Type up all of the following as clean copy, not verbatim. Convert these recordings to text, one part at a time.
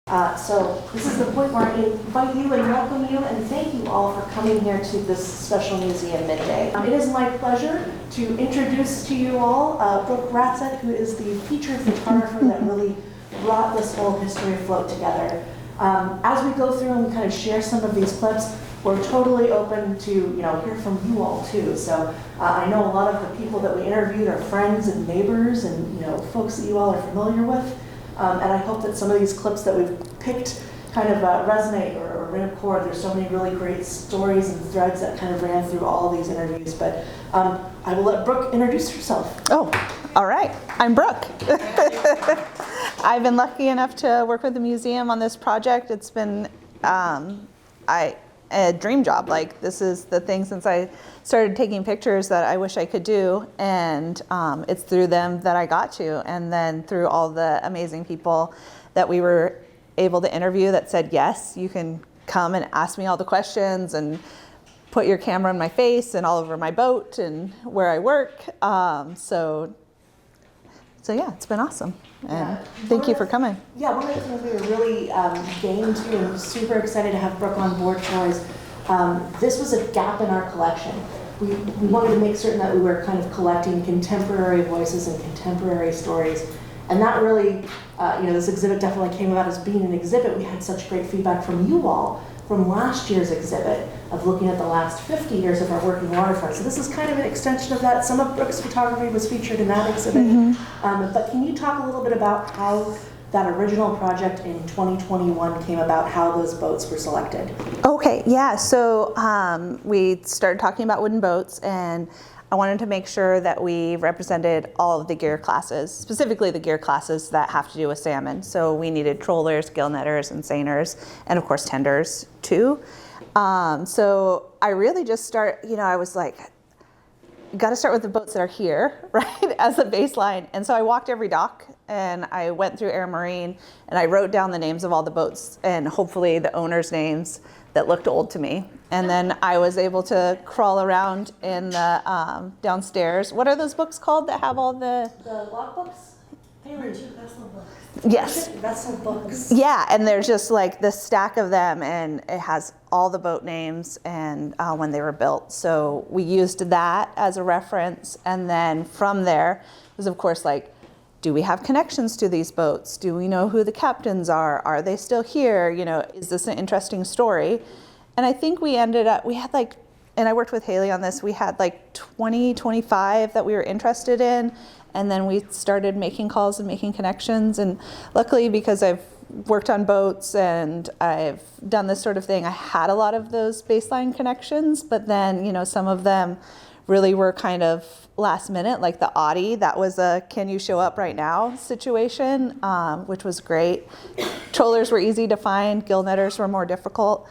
So this is the point where I invite you and welcome you and thank you all for coming here to this special museum Midday. It is my pleasure to introduce to you all Brooke Ratzat, who is the featured photographer that really brought this whole history of Float together. As we go through and we kind of share some of these clips, we're totally open to hear from you all too. So I know a lot of the people that we interviewed are friends and neighbors and folks that you all are familiar with. And I hope that some of these clips that we've picked kind of resonate or ran a chord. There's so many really great stories and threads that kind of ran through all of these interviews. But I will let Brooke introduce herself. Oh, all right. I'm Brooke. I've been lucky enough to work with the museum on this project. It's been a dream job. Like, this is the thing since I started taking pictures that I wish I could do, and it's through them that I got to, and then through all the amazing people that we were able to interview that said, yes, you can come and ask me all the questions and put your camera in my face and all over my boat and where I work. So yeah, it's been awesome. And thank you for coming. Yeah, one of the things we were really game to and super excited to have Brooke on board for is this was a gap in our collection. We wanted to make certain that we were kind of collecting contemporary voices and contemporary stories. And that really, this exhibit definitely came about as being an exhibit. We had such great feedback from you all from last year's exhibit of looking at the last 50 years of our working waterfront. So this is kind of an extension of that. Some of Brooke's photography was featured in that exhibit. Mm-hmm. But can you talk a little bit about how that original project in 2021 came about, how those boats were selected? Okay, yeah, so we started talking about wooden boats, and I wanted to make sure that we represented all of the gear classes, specifically the gear classes that have to do with salmon. So we needed trollers, gill netters, and seiners, and of course tenders too. So I really just I was like, got to start with the boats that are here, right, as a baseline. And so I walked every dock and I went through Air Marine and I wrote down the names of all the boats and hopefully the owners' names that looked old to me. And then I was able to crawl around in the downstairs. What are those books called that have all the logbooks? Vessel books. Yes. Vessel books. Yeah, and there's just like this stack of them, and it has all the boat names and when they were built. So we used that as a reference, and then from there was, of course, like, do we have connections to these boats? Do we know who the captains are? Are they still here? Is this an interesting story? And I think we had and I worked with Haley on this, we had like 20, 25 that we were interested in. And then we started making calls and making connections. And luckily, because I've worked on boats and I've done this sort of thing, I had a lot of those baseline connections. But then, some of them really were kind of last minute, like the Audi. That was a can you show up right now situation, which was great. Trollers were easy to find. Gill netters were more difficult.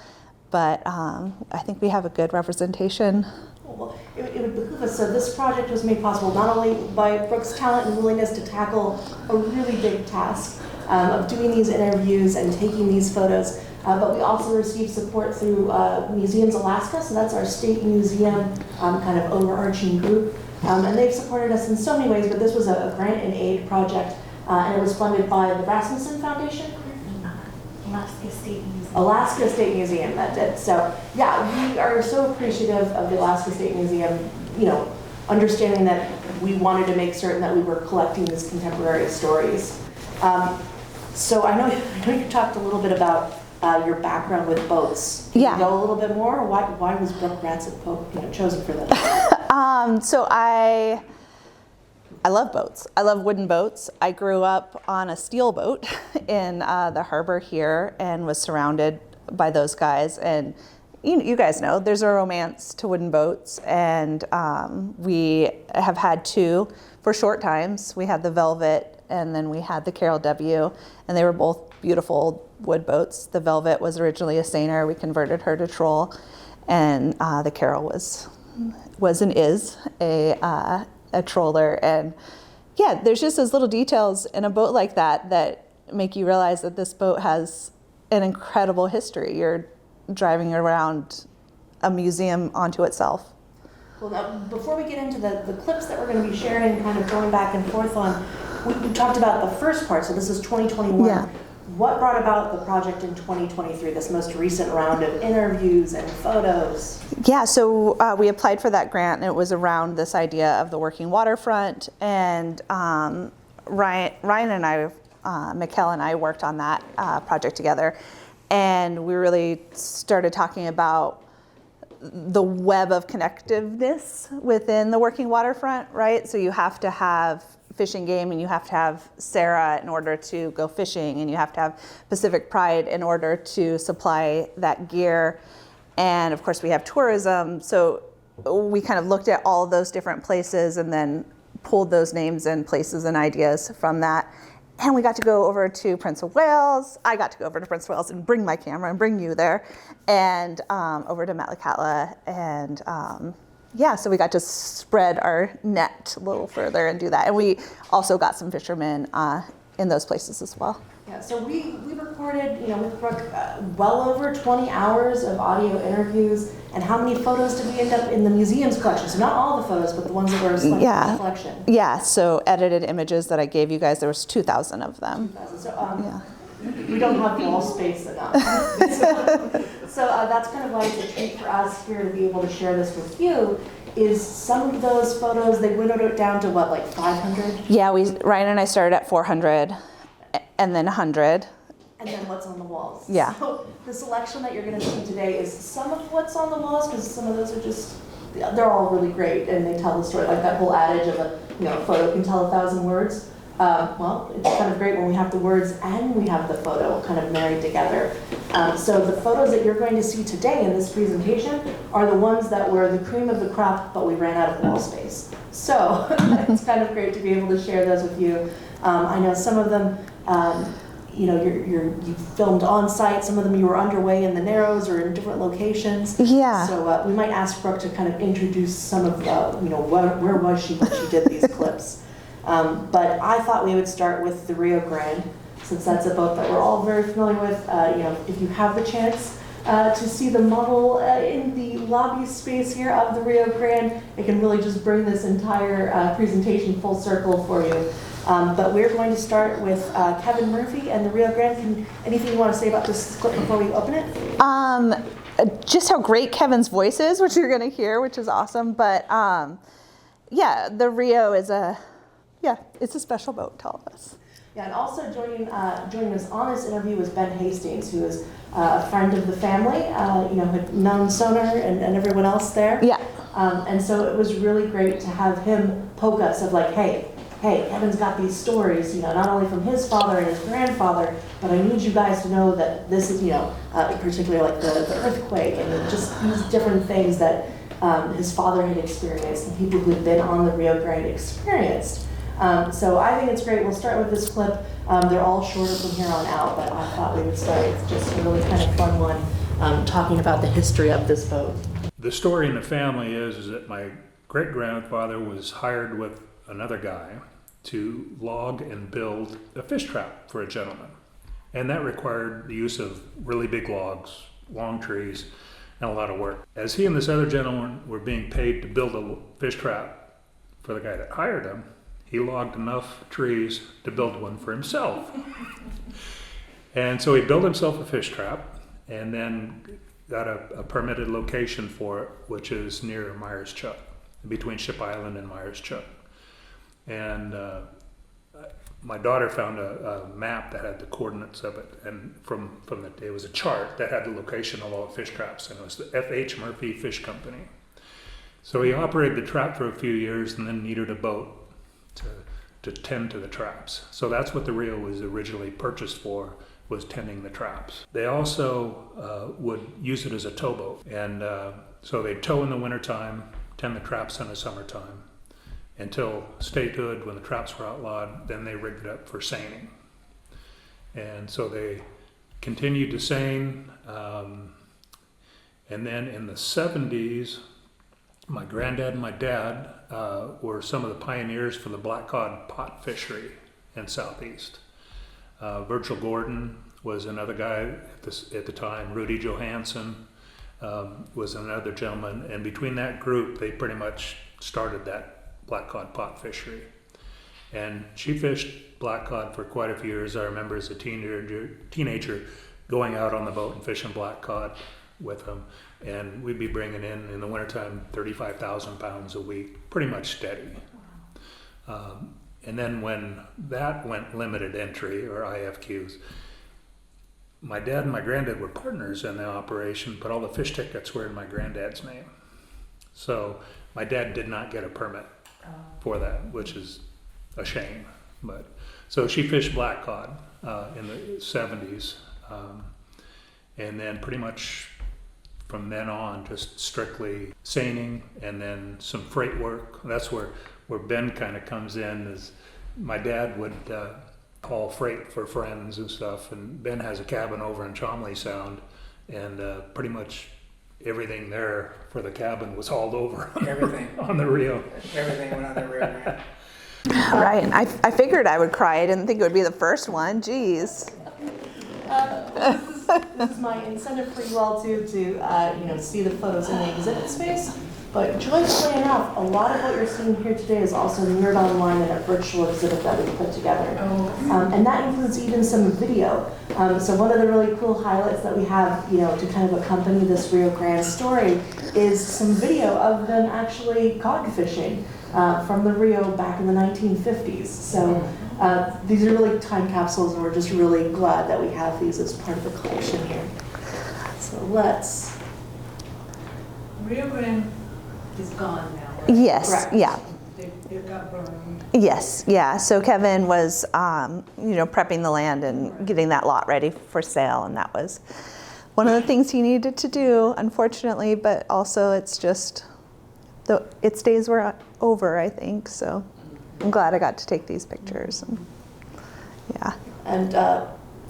But I think we have a good representation. Well, it would behoove us. So this project was made possible not only by Brooke's talent and willingness to tackle a really big task of doing these interviews and taking these photos, but we also received support through Museums Alaska. So that's our state museum kind of overarching group. And they've supported us in so many ways, but this was a grant and aid project, and it was funded by the Rasmussen Foundation. Alaska State Museum, that did. So yeah, we are so appreciative of the Alaska State Museum, understanding that we wanted to make certain that we were collecting these contemporary stories. So I know you talked a little bit about your background with boats. Can you go a little bit more? Why was Brooke Ratzat chosen for this? So I love boats. I love wooden boats. I grew up on a steel boat in the harbor here and was surrounded by those guys. And you guys know there's a romance to wooden boats. And we have had two for short times. We had the Velvet and then we had the Carol W. And they were both beautiful wood boats. The Velvet was originally a seiner. We converted her to troll. And the Carol was a troller. And yeah, there's just those little details in a boat like that make you realize that this boat has an incredible history. You're driving around a museum onto itself. Well, now, before we get into the clips that we're going to be sharing, kind of going back and forth on, we talked about the first part, so this is 2021. Yeah. what brought about the project in 2023, this most recent round of interviews and photos? Yeah, so we applied for that grant, and it was around this idea of the working waterfront. And Ryan and I, Mikkel and I worked on that project together. And we really started talking about the web of connectiveness within the working waterfront, right? So you have to have Fish and Game, and you have to have Sarah in order to go fishing, and you have to have Pacific Pride in order to supply that gear. And of course we have tourism. So we kind of looked at all of those different places and then pulled those names and places and ideas from that. And we got to go over to Prince of Wales. I got to go over to Prince of Wales and bring my camera and bring you there, and over to Metlakatla. And yeah, so we got to spread our net a little further and do that. And we also got some fishermen in those places as well. Yeah, so we recorded, with Brooke, well over 20 hours of audio interviews. And how many photos did we end up in the museum's collection? So not all the photos, but the ones that were selected in the collection. Yeah, so edited images that I gave you guys, there was 2,000 of them. 2,000. So we don't have wall space enough. So that's kind of why it's a treat for us here to be able to share this with you. Is some of those photos, they winnowed it down to what, like 500? Yeah, Ryan and I started at 400 and then 100. And then what's on the walls. Yeah. So the selection that you're going to see today is some of what's on the walls, because some of those are just, they're all really great and they tell the story. Like that whole adage of a photo can tell 1,000 words. Well, it's kind of great when we have the words and we have the photo kind of married together. So the photos that you're going to see today in this presentation are the ones that were the cream of the crop, but we ran out of wall space. So it's kind of great to be able to share those with you. I know some of them, you filmed on site. Some of them you were underway in the Narrows or in different locations. Yeah. So we might ask Brooke to kind of introduce some of, where was she when she did these clips. But I thought we would start with the Rio Grande, since that's a boat that we're all very familiar with. If you have the chance to see the model in the lobby space here of the Rio Grande, it can really just bring this entire presentation full circle for you. But we're going to start with Kevin Murphy and the Rio Grande. Anything you want to say about this clip before we open it? Just how great Kevin's voice is, which you're going to hear, which is awesome. But the Rio is it's a special boat to all of us. Yeah, and also joining us on this interview was Ben Hastings, who is a friend of the family, had known Sonar and everyone else there. Yeah. And so it was really great to have him poke us of like, hey, Kevin's got these stories, not only from his father and his grandfather, but I need you guys to know that this is, particularly like the earthquake and just these different things that his father had experienced and people who had been on the Rio Grande experienced. So I think it's great. We'll start with this clip. They're all shorter from here on out, but I thought we would start with just a really kind of fun one, talking about the history of this boat. The story in the family is that my great-grandfather was hired with another guy to log and build a fish trap for a gentleman. And that required the use of really big logs, long trees, and a lot of work. As he and this other gentleman were being paid to build a fish trap for the guy that hired him, he logged enough trees to build one for himself. And so he built himself a fish trap and then got a permitted location for it, which is near Myers Chuck, between Ship Island and Myers Chuck. And my daughter found a map that had the coordinates of it, and from it was a chart that had the location of all the fish traps, and it was the F.H. Murphy Fish Company. So he operated the trap for a few years and then needed a boat to tend to the traps. So that's what the Rio was originally purchased for, was tending the traps. They also would use it as a towboat, and so they'd tow in the wintertime, tend the traps in the summertime, until statehood, when the traps were outlawed. Then they rigged it up for seining. And so they continued to seine, and then in the 70s, my granddad and my dad were some of the pioneers for the black cod pot fishery in Southeast. Virgil Gordon was another guy at the time. Rudy Johansson was another gentleman, and between that group, they pretty much started that black cod pot fishery. And she fished black cod for quite a few years. I remember as a teenager going out on the boat and fishing black cod with them. And we'd be bringing in the wintertime, 35,000 pounds a week, pretty much steady. And then when that went limited entry, or IFQs, my dad and my granddad were partners in the operation, but all the fish tickets were in my granddad's name. So my dad did not get a permit for that, which is a shame. But so she fished black cod in the 70s, and then pretty much from then on, just strictly seining and then some freight work. That's where Ben kind of comes in. Is my dad would haul freight for friends and stuff, and Ben has a cabin over in Chomley Sound, and pretty much everything there for the cabin was hauled over Everything. on the Rio. Everything went on the Rio Grande. Right, and I figured I would cry. I didn't think it would be the first one. Jeez. This is my incentive for you all to see the photos in the exhibit space. But joyfully enough, a lot of what you're seeing here today is also mirrored online in a virtual exhibit that we put together. And that includes even some video. So one of the really cool highlights that we have, to kind of accompany this Rio Grande story is some video of them actually cod fishing from the Rio back in the 1950s. So these are really time capsules, and we're just really glad that we have these as part of the collection here. So let's... Rio Grande is gone now, right? Yes, Correct. yeah. It got burned. Yes, yeah. So Kevin was, prepping the land and getting that lot ready for sale, and that was one of the things he needed to do, unfortunately. But also, it's just its days were over, I think. So I'm glad I got to take these pictures. And, yeah. And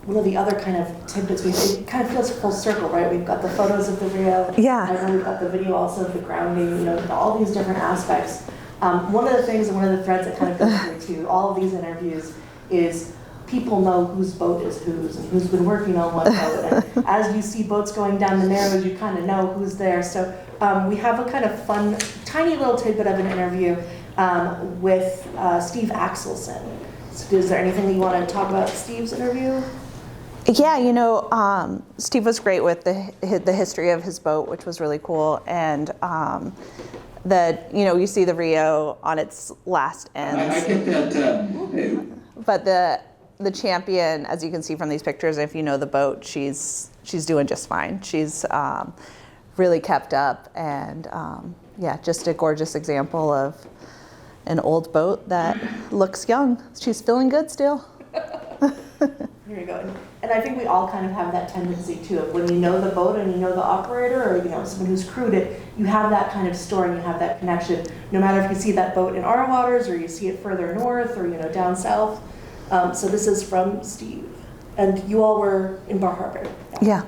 one of the other kind of tidbits, it kind of feels full circle, right? We've got the photos of the Rio. Yeah. And then we've got the video also of the grounding, all these different aspects. One of the things and one of the threads that kind of goes through to all of these interviews is people know whose boat is whose and who's been working on what boat. And as you see boats going down the Narrows, you kind of know who's there. So we have a kind of fun, tiny little tidbit of an interview with Steve Axelson. So is there anything that you want to talk about Steve's interview? Yeah, Steve was great with the history of his boat, which was really cool. And you see the Rio on its last ends. I get that. But the Champion, as you can see from these pictures, if you know the boat, she's doing just fine. She's really kept up, and just a gorgeous example of an old boat that looks young. She's feeling good still. Here you go. And I think we all kind of have that tendency too, of when you know the boat and you know the operator, or someone who's crewed it, you have that kind of story and you have that connection. No matter if you see that boat in our waters or you see it further north or down south. So this is from Steve, and you all were in Bar Harbor. Yeah.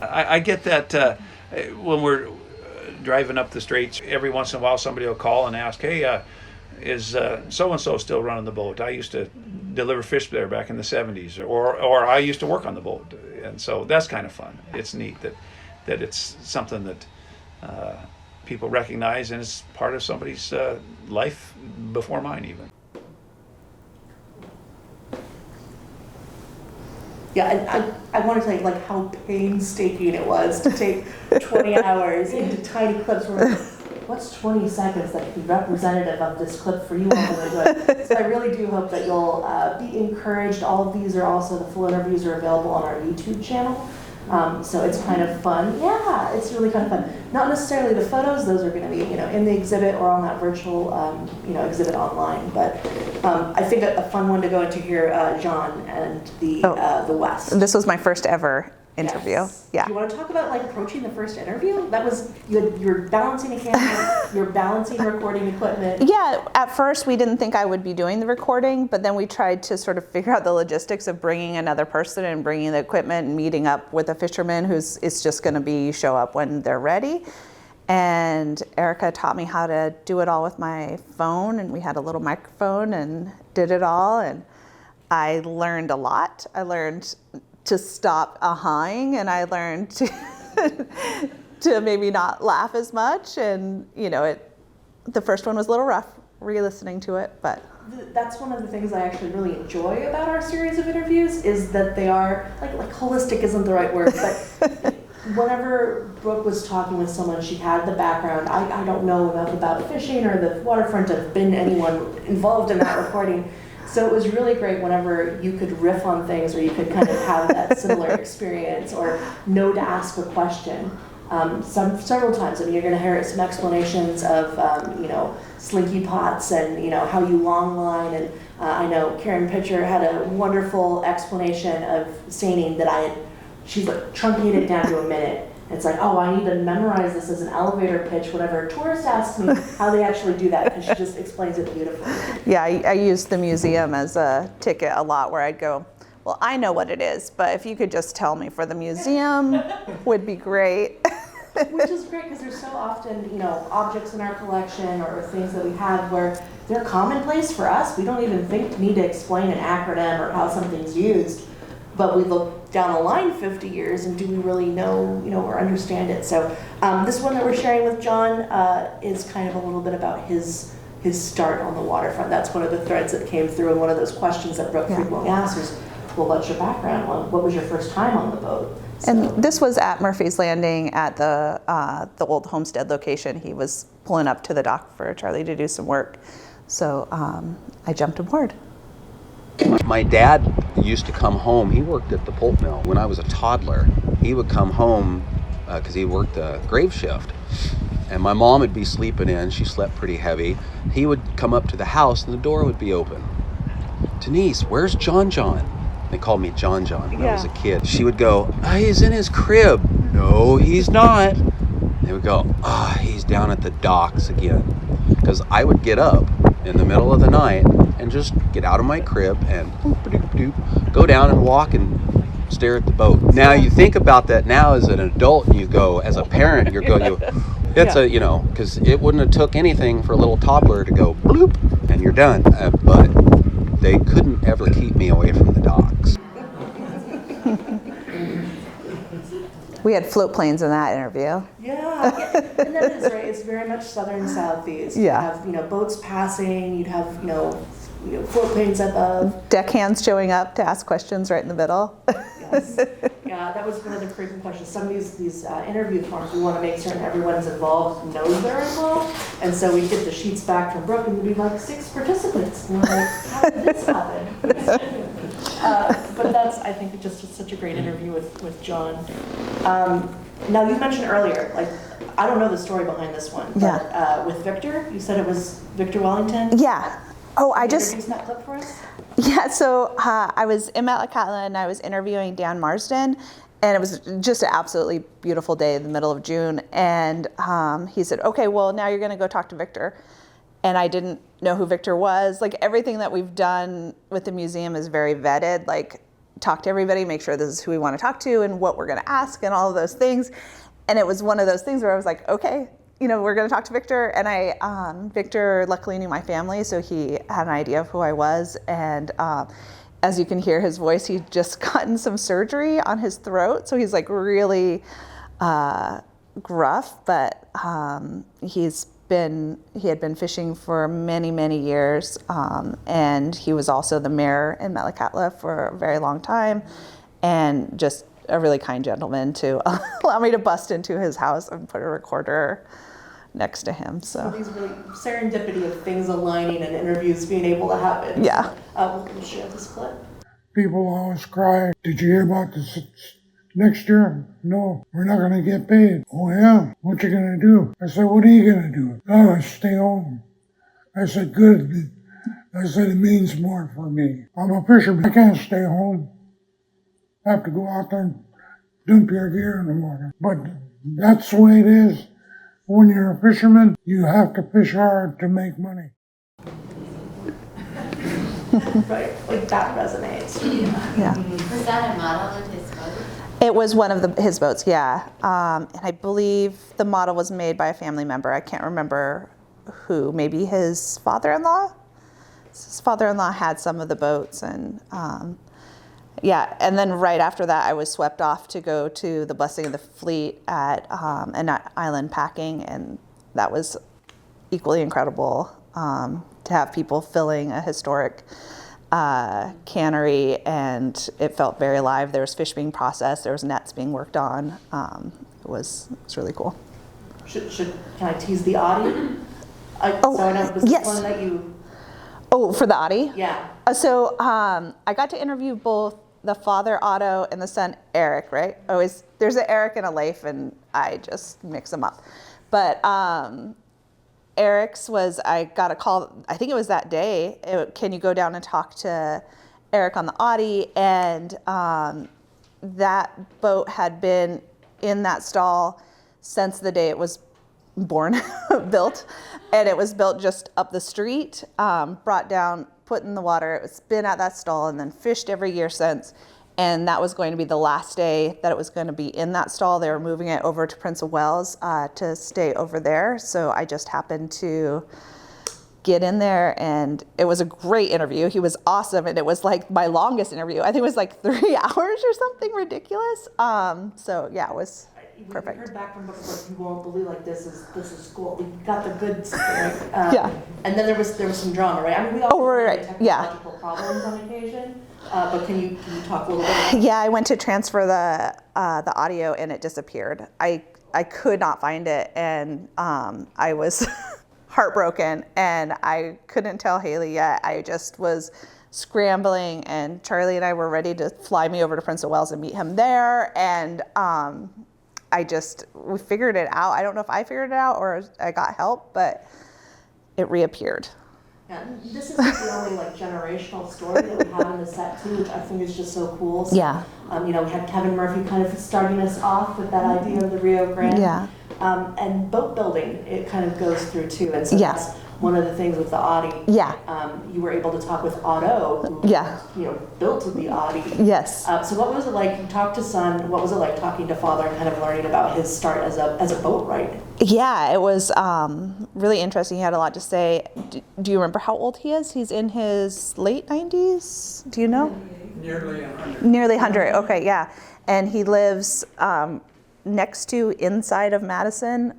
I get that when we're driving up the straits, every once in a while somebody will call and ask, hey, is so-and-so still running the boat? I used to deliver fish there back in the 70s, or I used to work on the boat. And so that's kind of fun. It's neat that it's something that people recognize, and it's part of somebody's life before mine even. Yeah, and I want to tell you how painstaking it was to take 20 hours into tiny clips where what's 20 seconds that could be representative of this clip for you all to do it. So I really do hope that you'll be encouraged. All of these are also, the full interviews are available on our YouTube channel. So it's kind of fun. Yeah, it's really kind of fun. Not necessarily the photos; those are going to be, in the exhibit or on that virtual, exhibit online. But I think a fun one to go into here, John and the West. This was my first ever interview. Yes. Yeah. Do you want to talk about approaching the first interview? That was you're balancing a camera, you're balancing recording equipment. Yeah, at first we didn't think I would be doing the recording, but then we tried to sort of figure out the logistics of bringing another person and bringing the equipment and meeting up with a fisherman who's just going to be show up when they're ready. And Erica taught me how to do it all with my phone, and we had a little microphone and did it all, and I learned a lot. I learned to stop ahhing, and I learned to maybe not laugh as much, and the first one was a little rough re-listening to it, but That's one of the things I actually really enjoy about our series of interviews is that they are, like holistic isn't the right word, but whenever Brooke was talking with someone, she had the background. I don't know enough about fishing or the waterfront to have been anyone involved in that recording. So it was really great whenever you could riff on things or you could kind of have that similar experience or know to ask a question. Several times, I mean, you're going to hear some explanations of, slinky pots and, how you long line. And I know Karen Pitcher had a wonderful explanation of seining that she's like truncated down to a minute. It's like, oh, I need to memorize this as an elevator pitch. Whenever a tourist asks me how they actually do that, because she just explains it beautifully. Yeah, I used the museum as a ticket a lot where I'd go, well, I know what it is, but if you could just tell me for the museum, would be great. Which is great because there's so often, objects in our collection or things that we have where they're commonplace for us. We don't even need to explain an acronym or how something's used. But we look down the line 50 years and do we really know, or understand it? So this one that we're sharing with John is kind of a little bit about his start on the waterfront. That's one of the threads that came through, and one of those questions that Brooke frequently asks is, well, what's your background? What was your first time on the boat? So. And this was at Murphy's Landing at the old homestead location. He was pulling up to the dock for Charlie to do some work. So I jumped aboard. My dad used to come home. He worked at the pulp mill when I was a toddler. He would come home because he worked the grave shift. And my mom would be sleeping in. She slept pretty heavy. He would come up to the house and the door would be open. Denise, where's John John? They called me John John when I was a kid. She would go, he's in his crib. No, he's not. They would go, he's down at the docks again. Because I would get up in the middle of the night and just get out of my crib and go down and walk and stare at the boat. Now you think about that now as an adult and you go, as a parent, you're going, it's because it wouldn't have took anything for a little toddler to go bloop and you're done. But they couldn't ever keep me away from the docks. We had float planes in that interview. Yeah, and that is right. It's very much southern southeast. Yeah. You'd have boats passing. You'd have float planes above. Deckhands showing up to ask questions right in the middle. Yes. Yeah, that was one of the frequent questions. Some of these interview forms, we want to make certain everyone's involved knows they're involved, and so we get the sheets back from Brooke, and we'd be like 6 participants. And we're like, how did this happen? But that's, I think, just such a great interview with John. Now, you mentioned earlier, I don't know the story behind this one, but with Victor, you said it was Victor Wellington? Yeah. Oh, Can you introduce that clip for us? Yeah, so I was in Metlakatla and I was interviewing Dan Marsden, and it was just an absolutely beautiful day in the middle of June. And he said, okay, well, now you're going to go talk to Victor. And I didn't know who Victor was. Everything that we've done with the museum is very vetted. Talk to everybody, make sure this is who we want to talk to and what we're going to ask and all of those things. And it was one of those things where I was like, okay, we're going to talk to Victor. And Victor luckily knew my family, so he had an idea of who I was. And as you can hear his voice, he'd just gotten some surgery on his throat. So he's really gruff, but he had been fishing for many, many years. And he was also the mayor in Metlakatla for a very long time. And just a really kind gentleman to allow me to bust into his house and put a recorder next to him. So these really serendipity of things aligning and interviews being able to happen. Yeah. We'll share this clip. People always cry, did you hear about this next year? No, we're not going to get paid. Oh yeah, what you going to do? I said, what are you going to do? Oh, I stay home. I said, good. I said, it means more for me. I'm a fisherman. I can't stay home. I have to go out there and dump your gear in the morning. But that's the way it is. When you're a fisherman, you have to fish hard to make money. Right, that resonates. yeah. Was that a model of his boat? It was one of his boats, yeah. And I believe the model was made by a family member. I can't remember who, maybe his father-in-law? His father-in-law had some of the boats, and yeah, and then right after that, I was swept off to go to the Blessing of the Fleet at an island packing, and that was equally incredible. to have people filling a historic cannery, and it felt very alive. There was fish being processed, there was nets being worked on. It was really cool. Can I tease the Audi? So I know this yes. is one that you. Oh, for the Audi? Yeah. So I got to interview both the father Otto and the son Eric, right? Always there's an Eric and a Leif, and I just mix them up. But Eric's was, I got a call, I think it was that day, can you go down and talk to Eric on the Audi? And that boat had been in that stall since the day it was born, built. And it was built just up the street, brought down, put in the water. It's been at that stall and then fished every year since. And that was going to be the last day that it was going to be in that stall. They were moving it over to Prince of Wales to stay over there. So I just happened to get in there, and it was a great interview. He was awesome, and it was like my longest interview. I think it was like 3 hours or something ridiculous. So yeah, it was perfect. We heard back from books like, you won't believe, like this is cool. We got the good stuff, like, Yeah. And then there was some drama, right? I mean, we all right. have Yeah. technological problems on occasion. But can you talk a little bit about Yeah, I went to transfer the audio, and it disappeared. I could not find it, and I was heartbroken, and I couldn't tell Haley yet. I just was scrambling, and Charlie and I were ready to fly me over to Prince of Wales and meet him there, and we figured it out. I don't know if I figured it out or I got help, but it reappeared. Yeah, this isn't the only like generational story that we have in the set too, which I think is just so cool. So, Yeah. We had Kevin Murphy kind of starting us off with that idea of the Rio Grande. Yeah. And boat building, it kind of goes through too. And so Yeah. that's one of the things with the Audi. Yeah. You were able to talk with Otto, who Yeah. built the Audi. Yes. So what was it like? You talked to son. What was it like talking to father and kind of learning about his start as a boat wright? Yeah, it was really interesting. He had a lot to say. Do you remember how old he is? He's in his late 90s. Do you know? Nearly 100. Nearly 100. Okay, yeah. And he lives next to inside of Madison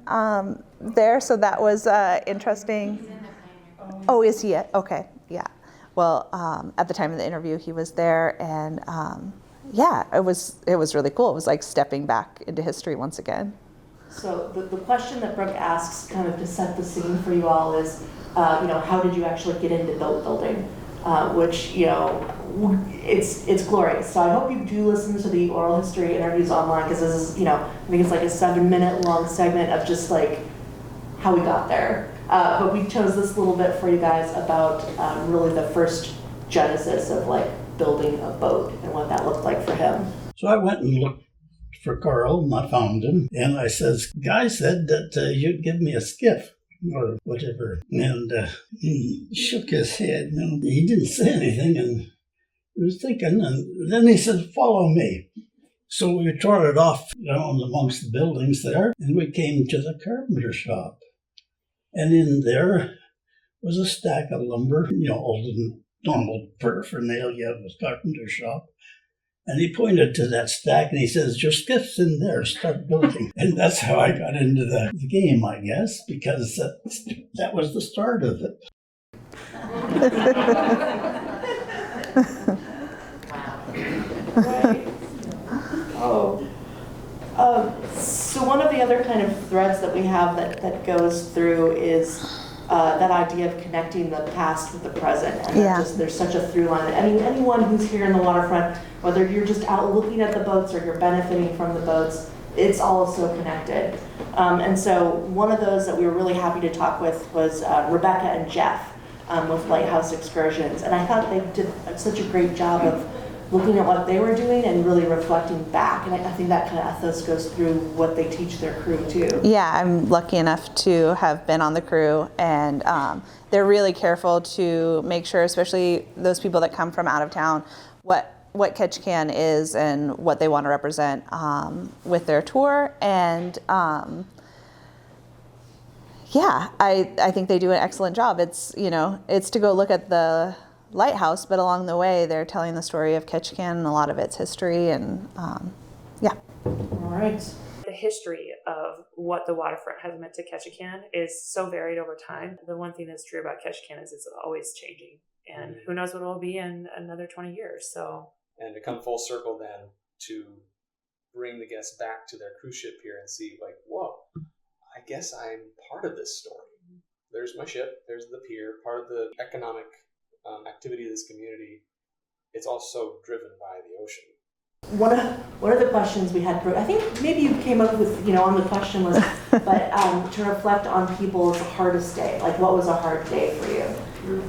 there. So that was interesting. Oh, is he? Okay, yeah. Well, at the time of the interview, he was there, and yeah, it was really cool. It was like stepping back into history once again. So the question that Brooke asks, kind of to set the scene for you all, is, how did you actually get into boat building? Which, it's glorious. So I hope you do listen to the oral history interviews online, because this is, I think it's like a 7-minute long segment of just like how we got there. But we chose this little bit for you guys about really the first genesis of like building a boat and what that looked like for him. So I went and looked for Carl, and I found him, and I says, "Guy said that you'd give me a skiff or whatever," and he shook his head. And he didn't say anything, and he was thinking, and then he said, "Follow me." So we trotted off down amongst the buildings there, and we came to the carpenter shop, and in there was a stack of lumber, all the normal paraphernalia of a carpenter shop. And he pointed to that stack and he says, "Your skiff's in there, start building." And that's how I got into the game, I guess, because that was the start of it. Right. So one of the other kind of threads that we have that goes through is that idea of connecting the past with the present. And Yeah. there's such a through line. Anyone who's here in the waterfront, whether you're just out looking at the boats or you're benefiting from the boats, it's all so connected. And so one of those that we were really happy to talk with was Rebecca and Jeff with Lighthouse Excursions. And I thought they did such a great job of looking at what they were doing and really reflecting back. And I think that kind of ethos goes through what they teach their crew too. Yeah, I'm lucky enough to have been on the crew, and they're really careful to make sure, especially those people that come from out of town, what Ketchikan is and what they want to represent with their tour. And yeah, I think they do an excellent job. It's to go look at the lighthouse, but along the way they're telling the story of Ketchikan and a lot of its history, and yeah. All right. history of what the waterfront has meant to Ketchikan is so varied over time. The one thing that's true about Ketchikan is it's always changing, and who knows what it will be in another 20 years. So, and to come full circle then to bring the guests back to their cruise ship here and see, like, whoa, I guess I'm part of this story. There's my ship, there's the pier, part of the economic activity of this community. It's also driven by the ocean. One of the questions we had, Brooke, I think maybe you came up with, on the question list, but to reflect on people's hardest day, like what was a hard day for you?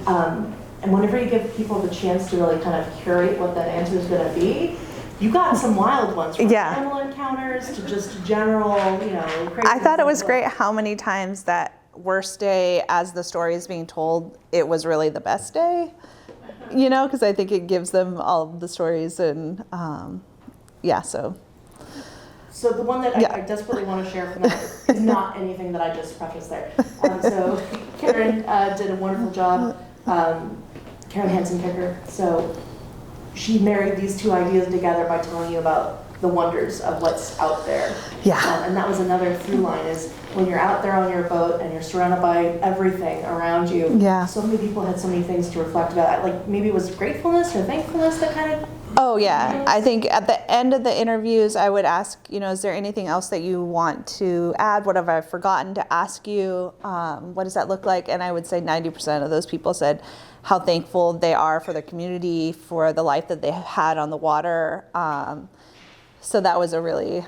And whenever you give people the chance to really kind of curate what that answer is going to be, you got some wild ones, from animal encounters to just general, crazy. I thought it was great how many times that worst day, as the story is being told, it was really the best day, because I think it gives them all of the stories and So the one that I desperately want to share from that is not anything that I just prefaced there. So Karen did a wonderful job, Karen Hansen-Picker. So she married these two ideas together by telling you about the wonders of what's out there. Yeah. And that was another through line, is when you're out there on your boat and you're surrounded by everything around you. Yeah. So many people had so many things to reflect about. Like maybe it was gratefulness or thankfulness that kind of. Oh yeah. I think at the end of the interviews, I would ask, is there anything else that you want to add? What have I forgotten to ask you? What does that look like? And I would say 90% of those people said how thankful they are for the community, for the life that they have had on the water. So that was a really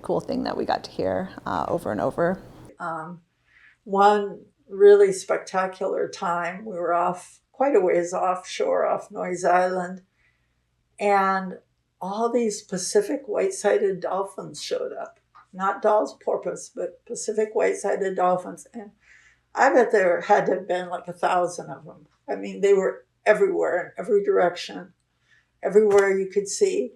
cool thing that we got to hear over and over. One really spectacular time, we were off quite a ways offshore off Noyes Island, and all these Pacific white-sided dolphins showed up. Not Dall's porpoise, but Pacific white-sided dolphins. And I bet there had to have been like 1,000 of them. I mean, they were everywhere, in every direction, everywhere you could see.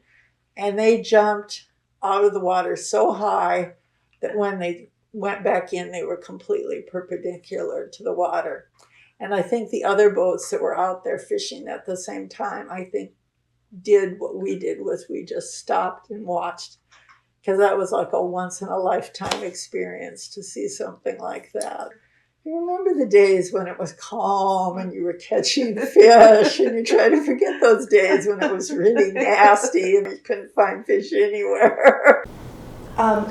And they jumped out of the water so high that when they went back in, they were completely perpendicular to the water. And I think the other boats that were out there fishing at the same time, I think, did what we did, was we just stopped and watched, because that was like a once-in-a-lifetime experience to see something like that. You remember the days when it was calm and you were catching fish, and you try to forget those days when it was really nasty and you couldn't find fish anywhere.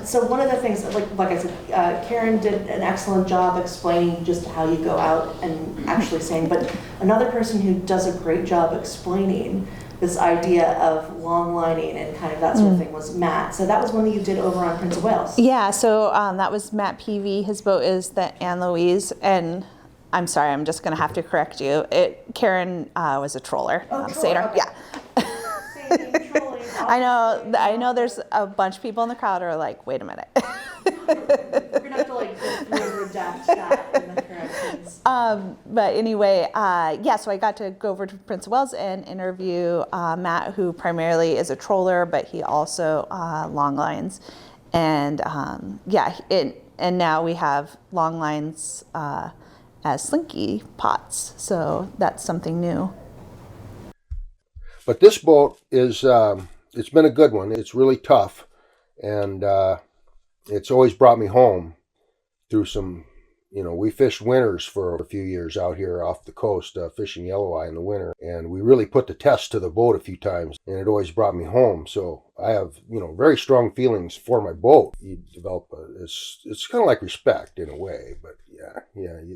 So one of the things, like I said, Karen did an excellent job explaining just how you go out and actually saying, but another person who does a great job explaining this idea of long lining and kind of that sort of thing was Matt. So that was one that you did over on Prince of Wales. Yeah, so that was Matt Peavy. His boat is the Anne Louise, and I'm sorry, I'm just going to have to correct you. Karen was a troller. Satyr. Okay. Yeah. Same thing, trolling. I know there's a bunch of people in the crowd who are like, wait a minute. We're going to have to go through and redact that in the corrections. But anyway, so I got to go over to Prince of Wales and interview Matt, who primarily is a troller, but he also long lines. And and now we have long lines as slinky pots. So that's something new. But this boat is, it's been a good one. It's really tough. And it's always brought me home through some, we fished winters for a few years out here off the coast, fishing yelloweye in the winter. And we really put the test to the boat a few times, and it always brought me home. So I have, very strong feelings for my boat. You develop it's kind of like respect in a way, but yeah.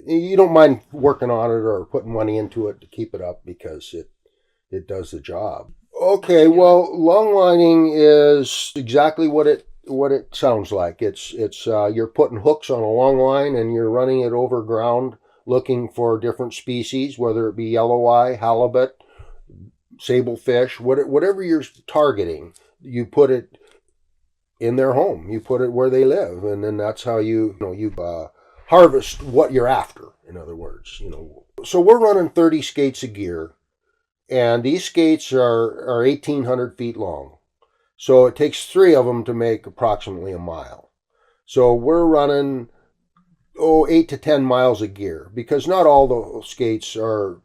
You don't mind working on it or putting money into it to keep it up because it does the job. Okay, well, long lining is exactly what it sounds like. It's you're putting hooks on a long line and you're running it over ground looking for different species, whether it be yelloweye, halibut, sablefish, whatever you're targeting. You put it in their home. You put it where they live, and then that's how you harvest what you're after. In other words, So we're running 30 skates of gear, and these skates are 1,800 feet long. So it takes 3 of them to make approximately a mile. So we're running 8 to 10 miles of gear, because not all the skates are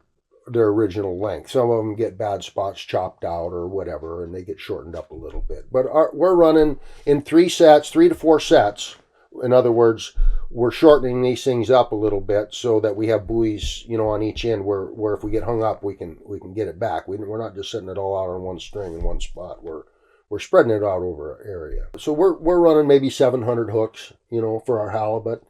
their original length. Some of them get bad spots chopped out or whatever, and they get shortened up a little bit. But we're running in 3 to 4 sets. In other words, we're shortening these things up a little bit so that we have buoys, on each end where if we get hung up, we can get it back. We're not just setting it all out on one string in one spot. We're spreading it out over an area. So we're running maybe 700 hooks, for our halibut,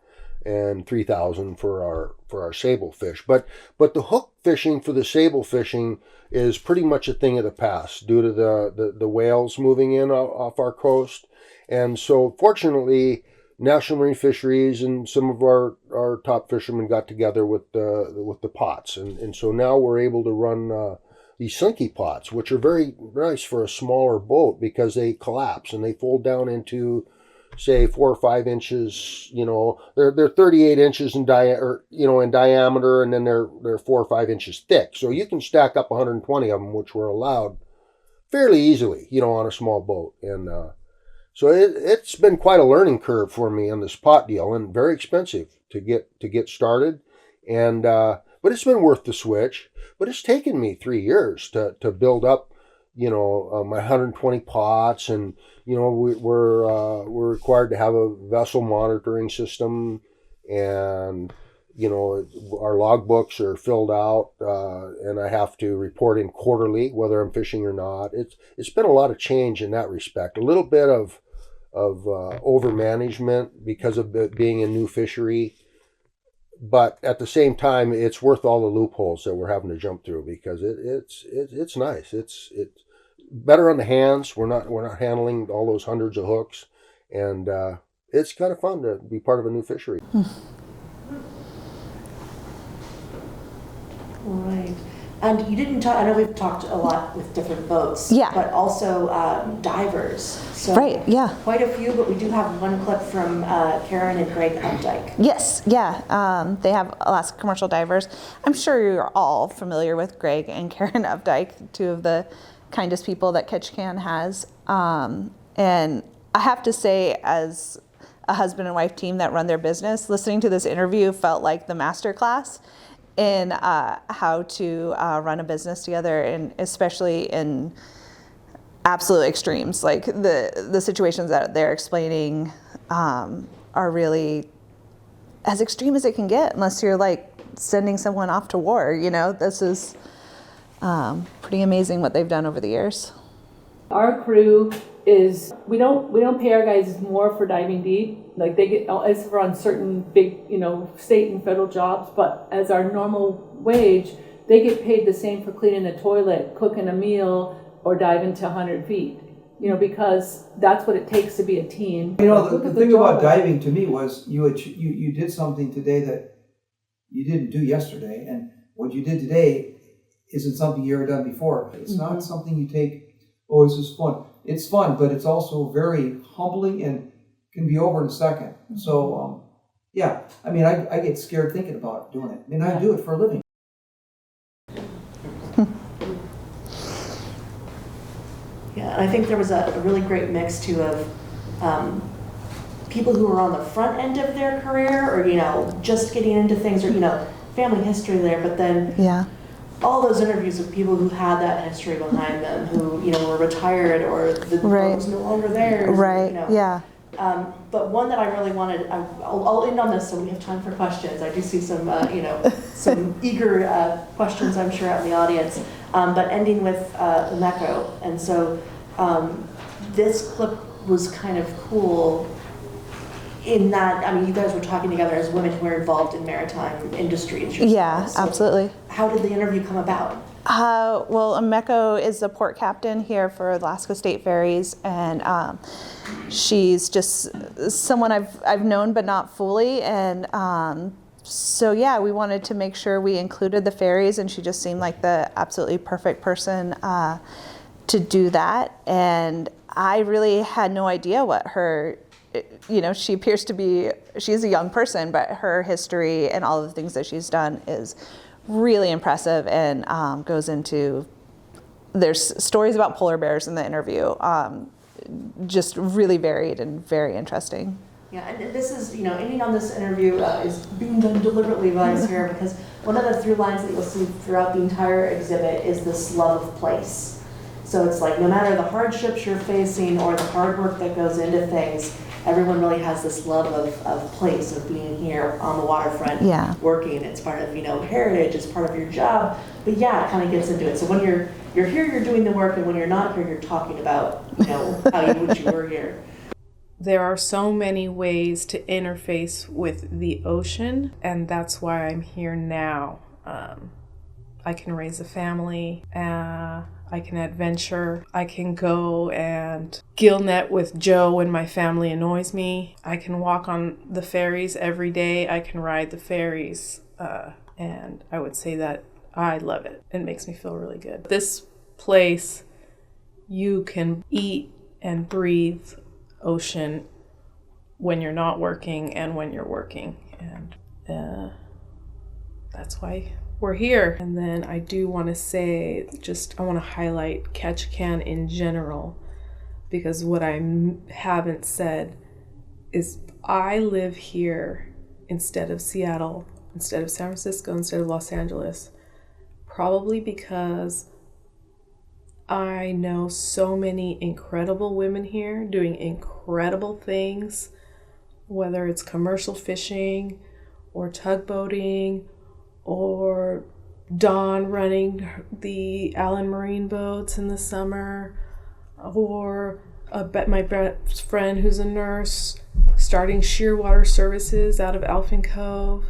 and 3,000 for our sable fish. But the hook fishing for the sable fishing is pretty much a thing of the past due to the whales moving in off our coast. And so fortunately, National Marine Fisheries and some of our top fishermen got together with the pots, and so now we're able to run these slinky pots, which are very nice for a smaller boat because they collapse and they fold down into, say, 4 or 5 inches. They're 38 inches in diameter, and then they're 4 or 5 inches thick. So you can stack up 120 of them, which were allowed fairly easily, on a small boat. And so it's been quite a learning curve for me on this pot deal, and very expensive to get started. And but it's been worth the switch. But it's taken me 3 years to build up, my 120 pots, and we're required to have a vessel monitoring system, and our logbooks are filled out, and I have to report in quarterly whether I'm fishing or not. It's been a lot of change in that respect. A little bit of over management because of it being a new fishery, but at the same time, it's worth all the loopholes that we're having to jump through because it's nice. It's better on the hands. We're not handling all those hundreds of hooks, and it's kind of fun to be part of a new fishery. Right. And you didn't talk, I know we've talked a lot with different boats, Yeah. but also divers. So Right, yeah. Quite a few, but we do have one clip from Karen and Greg Updike. Yes, yeah. They have Alaska Commercial Divers. I'm sure you're all familiar with Greg and Karen Updike, 2 of the kindest people that Ketchikan has. And I have to say, as a husband and wife team that run their business, listening to this interview felt like the master class in how to run a business together, and especially in absolute extremes. Like the situations that they're explaining are really as extreme as it can get, unless you're like sending someone off to war. This is pretty amazing what they've done over the years. Our crew is, we don't pay our guys more for diving deep. Like they get, as for on certain big, state and federal jobs, but as our normal wage, they get paid the same for cleaning a toilet, cooking a meal, or diving to 100 feet. Because that's what it takes to be a team. The thing about diving to me was you did something today that you didn't do yesterday, and what you did today isn't something you ever done before. It's not something you take, this is fun. It's fun, but it's also very humbling and can be over in a second. So, I get scared thinking about doing it. I do it for a living. Yeah, and I think there was a really great mix too of people who were on the front end of their career, or just getting into things, or family history there, but then all those interviews with people who had that history behind them, who were retired, or the boat was no longer theirs. But one that I really wanted, I'll end on this so we have time for questions. I do see some some eager questions, I'm sure, out in the audience. But ending with the Mecco, and so this clip was kind of cool in that, you guys were talking together as women who are involved in maritime industries. Yeah, so absolutely. How did the interview come about? Well, Mecco is the port captain here for Alaska State Ferries, and she's just someone I've known but not fully, and so yeah, we wanted to make sure we included the ferries, and she just seemed like the absolutely perfect person to do that. And I really had no idea what her, she appears to be, she's a young person, but her history and all of the things that she's done is really impressive, and goes into, there's stories about polar bears in the interview, just really varied and very interesting. Yeah, and this is, ending on this interview is being done deliberately by us here because one of the through lines that you'll see throughout the entire exhibit is this love of place. So it's like no matter the hardships you're facing or the hard work that goes into things, everyone really has this love of place, of being here on the waterfront, working. It's part of, heritage, it's part of your job. But yeah, it kind of gets into it. So when you're here, you're doing the work, and when you're not here, you're talking about, how you wish you were here. There are so many ways to interface with the ocean, and that's why I'm here now. I can raise a family, I can adventure, I can go and gill net with Joe when my family annoys me. I can walk on the ferries every day, I can ride the ferries, and I would say that I love it. It makes me feel really good. This place, you can eat and breathe ocean when you're not working and when you're working, and that's why we're here. And then I do want to say, I want to highlight Ketchikan in general, because what I haven't said is I live here instead of Seattle, instead of San Francisco, instead of Los Angeles, probably because I know so many incredible women here doing incredible things, whether it's commercial fishing or tugboating or Dawn running the Allen Marine boats in the summer, or my best friend who's a nurse starting Shearwater Services out of Elfin Cove.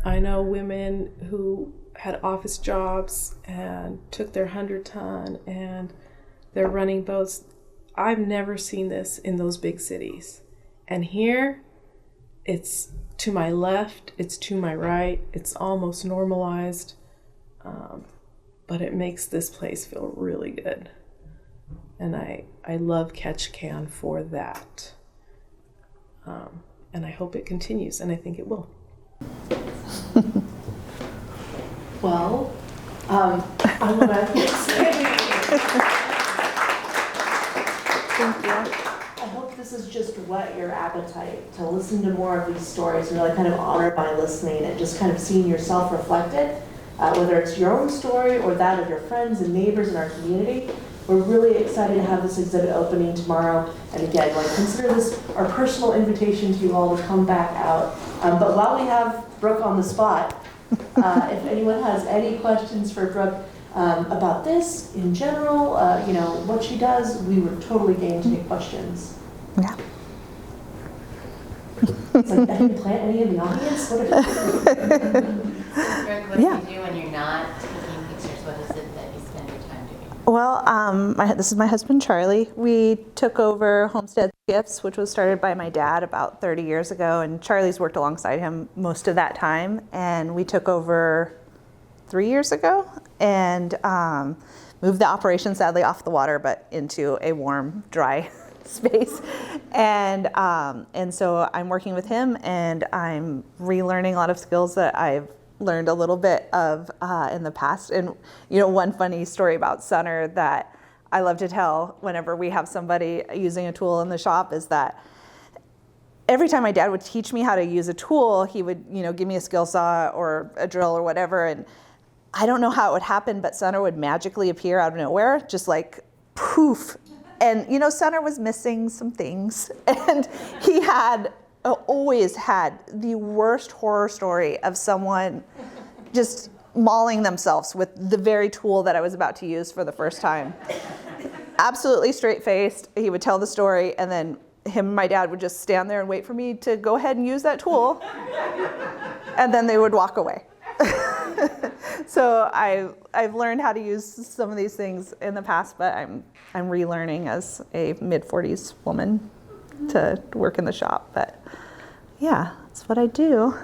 I know women who had office jobs and took their 100-ton and they're running boats. I've never seen this in those big cities. And here, it's to my left, it's to my right, it's almost normalized, but it makes this place feel really good. And I love Ketchikan for that. And I hope it continues, and I think it will. Well, I want to say thank you. I hope this has just whet your appetite to listen to more of these stories and really kind of honor by listening and just kind of seeing yourself reflected, whether it's your own story or that of your friends and neighbors in our community. We're really excited to have this exhibit opening tomorrow. And again, consider this our personal invitation to you all to come back out. But while we have Brooke on the spot, if anyone has any questions for Brooke about this in general, what she does, we were totally game to take questions. Yeah. It's like, I didn't plant any in the audience? What Brooke, what do you do when you're not taking pictures? What is it that you spend your time doing? Well, this is my husband, Charlie. We took over Homestead Gifts, which was started by my dad about 30 years ago, and Charlie's worked alongside him most of that time. And we took over 3 years ago and moved the operation, sadly, off the water, but into a warm, dry space. And so I'm working with him, and I'm relearning a lot of skills that I've learned a little bit of in the past. And one funny story about Sunner that I love to tell whenever we have somebody using a tool in the shop is that every time my dad would teach me how to use a tool, he would give me a skill saw or a drill or whatever, and I don't know how it would happen, but Sunner would magically appear out of nowhere, just like poof. And Sunner was missing some things, and he had always had the worst horror story of someone just mauling themselves with the very tool that I was about to use for the first time. Absolutely straight-faced. He would tell the story, and then him and my dad would just stand there and wait for me to go ahead and use that tool, and then they would walk away. So I've learned how to use some of these things in the past, but I'm relearning as a mid-40s woman to work in the shop. But yeah, that's what I do.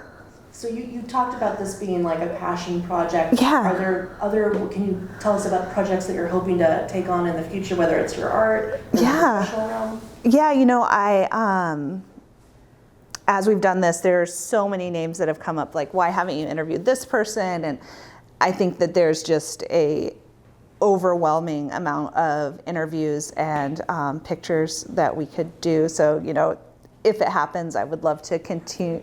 So you talked about this being like a passion project. Yeah. Are there can you tell us about projects that you're hoping to take on in the future, whether it's your art or the professional realm? Yeah, as we've done this, there's so many names that have come up, like, why haven't you interviewed this person? And I think that there's just a overwhelming amount of interviews and pictures that we could do. So, if it happens, I would love to continue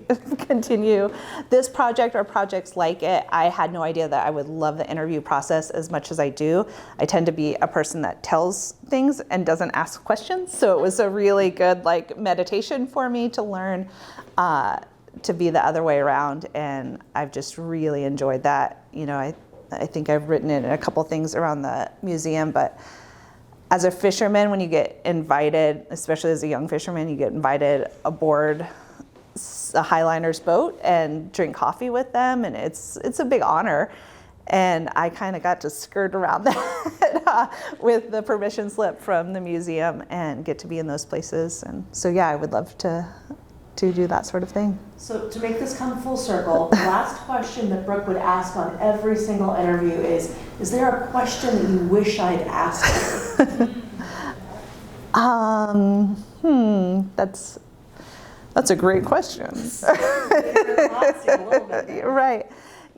this project or projects like it. I had no idea that I would love the interview process as much as I do. I tend to be a person that tells things and doesn't ask questions. So it was a really good like meditation for me to learn to be the other way around. And I've just really enjoyed that. You know, I think I've written in a couple things around the museum, but as a fisherman, when you get invited, especially as a young fisherman, you get invited aboard a Highliner's boat and drink coffee with them, and it's a big honor. And I kind of got to skirt around that with the permission slip from the museum and get to be in those places. And so, yeah, I would love to do that sort of thing. So to make this come full circle, the last question that Brooke would ask on every single interview is there a question that you wish I'd asked you? That's a great question. Right.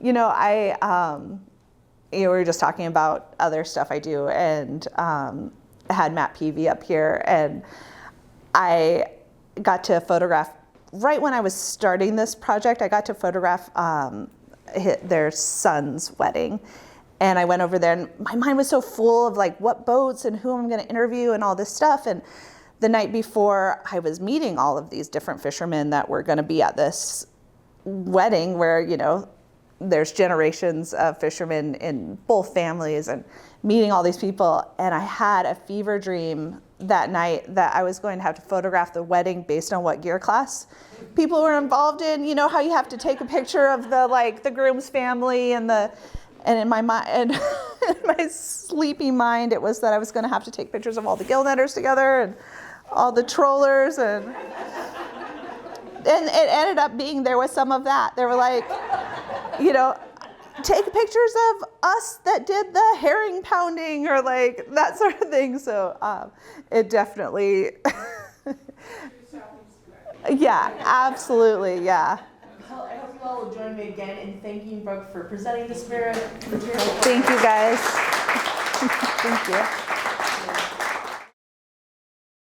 You know, we were just talking about other stuff I do, and I had Matt Peavy up here, and I got to photograph right when I was starting this project. I got to photograph their son's wedding, and I went over there, and my mind was so full of like what boats and who I'm going to interview and all this stuff. And the night before, I was meeting all of these different fishermen that were going to be at this wedding where, you know, there's generations of fishermen in both families, and meeting all these people. And I had a fever dream that night that I was going to have to photograph the wedding based on what gear class people were involved in. You know how you have to take a picture of the groom's family and in my mind, and in my sleepy mind, it was that I was going to have to take pictures of all the gill netters together and all the trollers, and it ended up being there was some of that. They were like, you know, take pictures of us that did the herring pounding or like that sort of thing. So it definitely, yeah, absolutely, yeah. Well, I hope you all will join me again in thanking Brooke for presenting this material. Thank you, guys. Thank you.